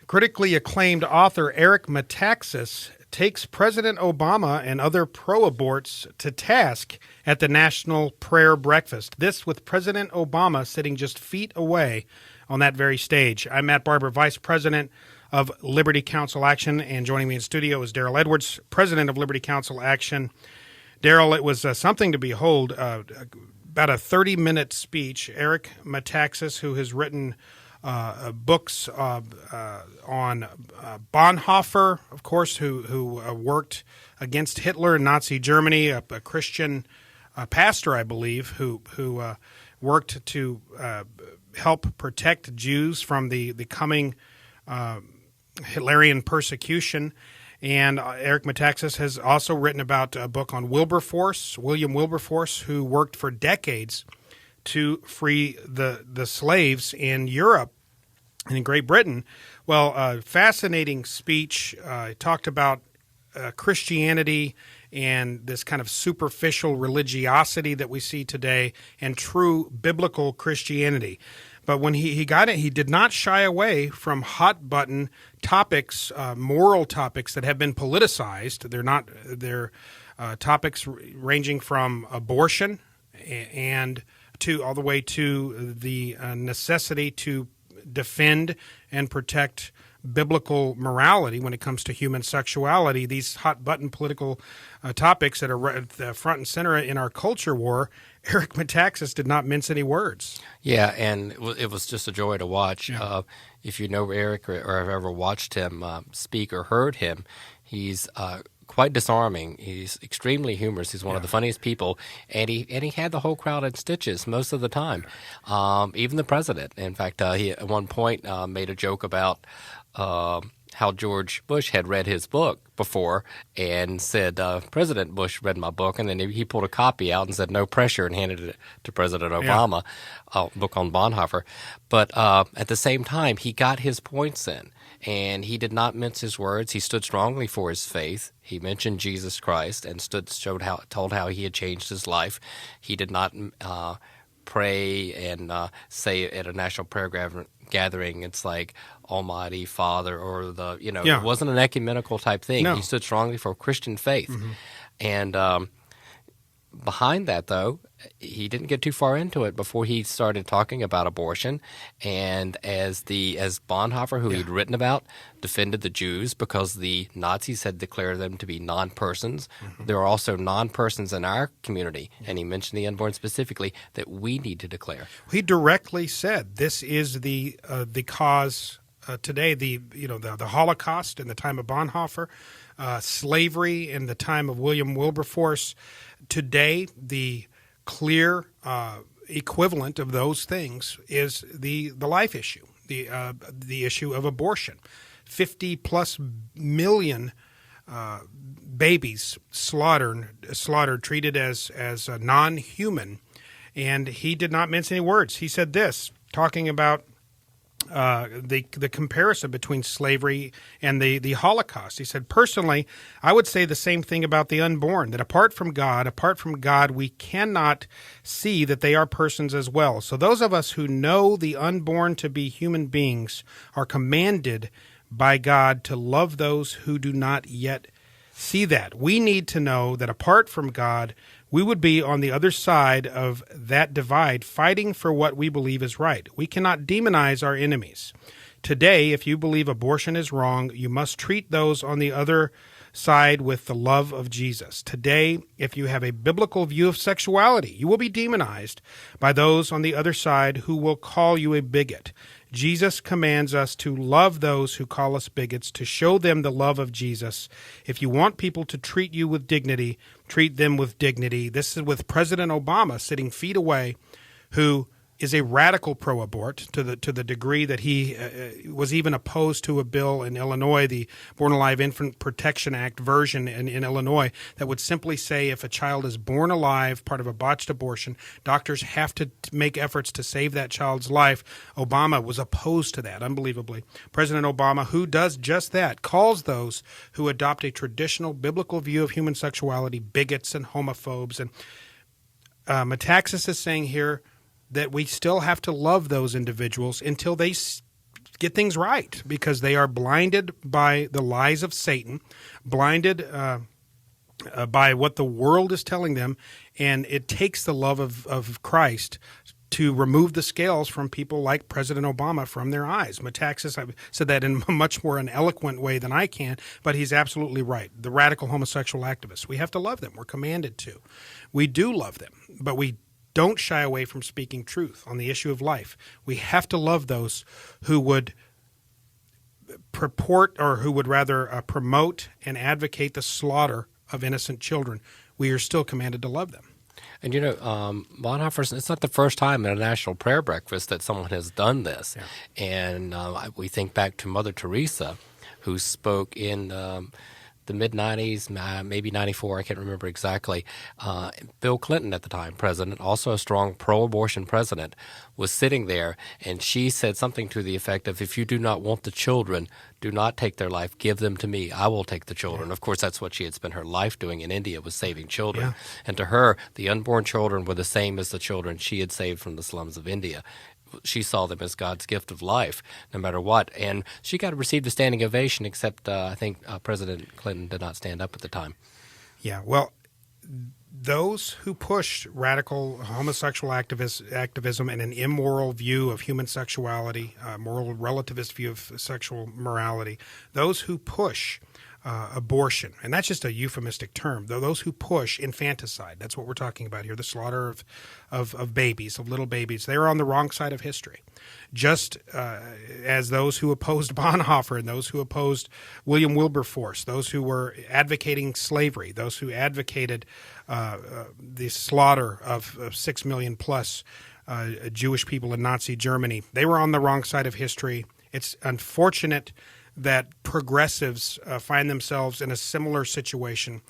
Critically acclaimed author Eric Metaxas takes President Obama and other pro-aborts to task at the National Prayer Breakfast. This with President Obama sitting just feet away on that very stage. I'm Matt Barber, Vice President of Liberty Counsel Action, and joining me in studio is Deryl Edwards, President of Liberty Counsel Action. Deryl, it was something to behold, about a 30-minute speech. Eric Metaxas, who has written books on Bonhoeffer, of course, who worked against Hitler in Nazi Germany, a Christian pastor, I believe, who worked to help protect Jews from the coming Hitlerian persecution. And Eric Metaxas has also written about a book on William Wilberforce, who worked for decades to free the slaves in Europe and in Great Britain. Well, fascinating speech. Talked about Christianity and this kind of superficial religiosity that we see today and true biblical Christianity. But when he got it, he did not shy away from hot-button topics, moral topics that have been politicized. They're topics ranging from abortion and all the way to the necessity to defend and protect biblical morality when it comes to human sexuality. These hot-button political topics that are at the front and center in our culture war. Eric Metaxas did not mince any words. Yeah, and it was just a joy to watch. Yeah. If you know Eric or have ever watched him speak or heard him, he's quite disarming. He's extremely humorous. He's one of the funniest people, and he had the whole crowd in stitches most of the time, even the president. In fact, he at one point made a joke about how George Bush had read his book before and said, President Bush read my book, and then he pulled a copy out and said, no pressure, and handed it to President Obama, a book on Bonhoeffer. But at the same time, he got his points in, and he did not mince his words. He stood strongly for his faith. He mentioned Jesus Christ and told how he had changed his life. He did not pray and say at a national prayer gathering, it's like Almighty Father or it wasn't an ecumenical type thing. No. He stood strongly for Christian faith. Mm-hmm. And behind that, though, he didn't get too far into it before he started talking about abortion. And as Bonhoeffer, who he'd written about, defended the Jews because the Nazis had declared them to be non-persons. Mm-hmm. There are also non-persons in our community, and he mentioned the unborn specifically, that we need to declare. He directly said this is the cause today. The Holocaust in the time of Bonhoeffer, slavery in the time of William Wilberforce. Today, the clear equivalent of those things is the life issue, the issue of abortion. 50+ million babies slaughtered, treated as non-human, and he did not mince any words. He said this, talking about the comparison between slavery and the Holocaust. He said, personally, I would say the same thing about the unborn, that apart from God, we cannot see that they are persons as well. So those of us who know the unborn to be human beings are commanded by God to love those who do not yet see that. We need to know that apart from God, we would be on the other side of that divide, fighting for what we believe is right. We cannot demonize our enemies. Today, if you believe abortion is wrong, you must treat those on the other side with the love of Jesus. Today, if you have a biblical view of sexuality, you will be demonized by those on the other side who will call you a bigot. Jesus commands us to love those who call us bigots, to show them the love of Jesus. If you want people to treat you with dignity, treat them with dignity. This is with President Obama sitting feet away, who is a radical pro-abort to the degree that he was even opposed to a bill in Illinois, the Born Alive Infant Protection Act version in Illinois, that would simply say if a child is born alive, part of a botched abortion, doctors have to make efforts to save that child's life. Obama was opposed to that, unbelievably. President Obama, who does just that, calls those who adopt a traditional biblical view of human sexuality bigots and homophobes. And Metaxas is saying here that we still have to love those individuals until they get things right, because they are blinded by the lies of Satan, blinded by what the world is telling them, and it takes the love of Christ to remove the scales from people like President Obama from their eyes. Metaxas, I've said that in much more an eloquent way than I can, but he's absolutely right. The radical homosexual activists, we have to love them. We're commanded to. We do love them, but we don't shy away from speaking truth on the issue of life. We have to love those who would purport, or who would rather promote and advocate the slaughter of innocent children. We are still commanded to love them. And Bonhoeffer, it's not the first time in a national prayer breakfast that someone has done this. Yeah. And we think back to Mother Teresa, who spoke in the mid-'90s, maybe 94, I can't remember exactly. Bill Clinton at the time, president, also a strong pro-abortion president, was sitting there, and she said something to the effect of, if you do not want the children, do not take their life, give them to me, I will take the children. Yeah. Of course, that's what she had spent her life doing in India, was saving children. Yeah. And to her, the unborn children were the same as the children she had saved from the slums of India. She saw them as God's gift of life, no matter what. And she received a standing ovation, except I think President Clinton did not stand up at the time. Yeah, well, those who push radical homosexual activism and an immoral view of human sexuality, moral relativist view of sexual morality, those who push abortion, and that's just a euphemistic term, though, those who push infanticide, that's what we're talking about here, the slaughter of babies, of little babies, they're on the wrong side of history. Just as those who opposed Bonhoeffer and those who opposed William Wilberforce, those who were advocating slavery, those who advocated the slaughter of 6 million plus Jewish people in Nazi Germany, they were on the wrong side of history. It's unfortunate that progressives find themselves in a similar situation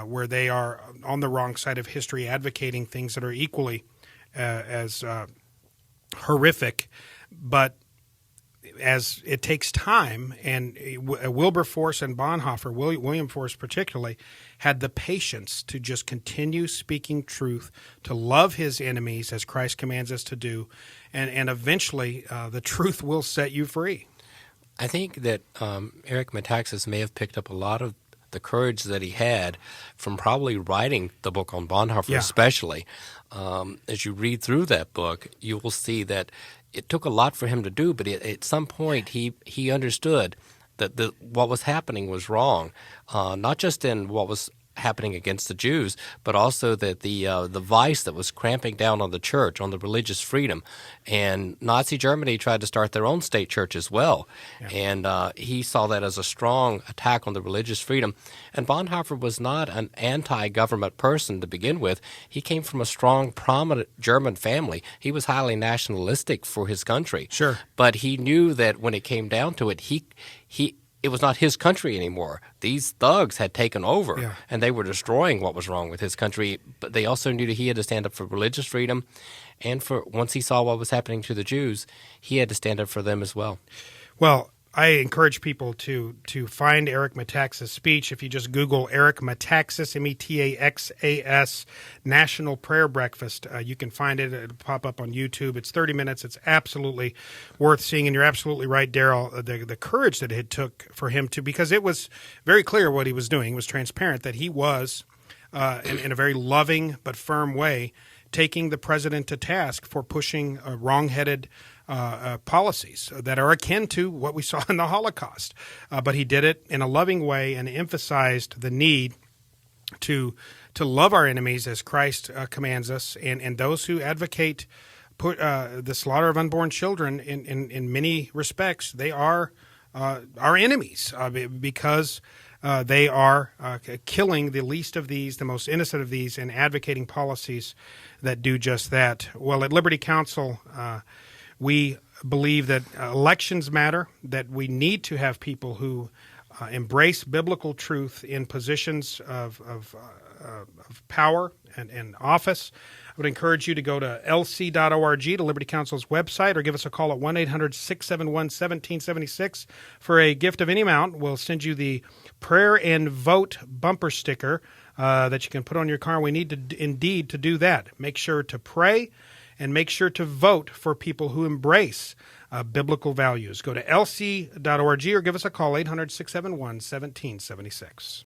where they are on the wrong side of history, advocating things that are equally as horrific. But as it takes time, and Wilberforce and Bonhoeffer, William Force particularly, had the patience to just continue speaking truth, to love his enemies as Christ commands us to do, and eventually the truth will set you free. I think that Eric Metaxas may have picked up a lot of the courage that he had from probably writing the book on Bonhoeffer, especially. As you read through that book, you will see that it took a lot for him to do, but at some point he understood that what was happening was wrong, not just in what was happening against the Jews, but also that the vice that was cramping down on the church, on the religious freedom. And Nazi Germany tried to start their own state church as well. Yeah. And he saw that as a strong attack on the religious freedom. And Bonhoeffer was not an anti-government person to begin with. He came from a strong, prominent German family. He was highly nationalistic for his country. Sure. But he knew that when it came down to it, it was not his country anymore. These thugs had taken over, and they were destroying what was wrong with his country. But they also knew that he had to stand up for religious freedom, and once he saw what was happening to the Jews, he had to stand up for them as well. Well, I encourage people to find Eric Metaxas' speech. If you just Google Eric Metaxas, Metaxas, National Prayer Breakfast, you can find it. It'll pop up on YouTube. It's 30 minutes. It's absolutely worth seeing. And you're absolutely right, Daryl, the courage that it took for him to, because it was very clear what he was doing. It was transparent that he was, in a very loving but firm way, taking the president to task for pushing wrong-headed policies that are akin to what we saw in the Holocaust. But he did it in a loving way and emphasized the need to love our enemies as Christ commands us. And those who advocate the slaughter of unborn children, in many respects, they are our enemies because they are killing the least of these, the most innocent of these, and advocating policies that do just that. Well, at Liberty Counsel, we believe that elections matter, that we need to have people who embrace biblical truth in positions of power and office. I would encourage you to go to lc.org, to Liberty Counsel's website, or give us a call at 1-800-671-1776 for a gift of any amount. We'll send you the Prayer and Vote bumper sticker that you can put on your car. We need to indeed to do that. Make sure to pray and make sure to vote for people who embrace biblical values. Go to lc.org or give us a call, 800-671-1776.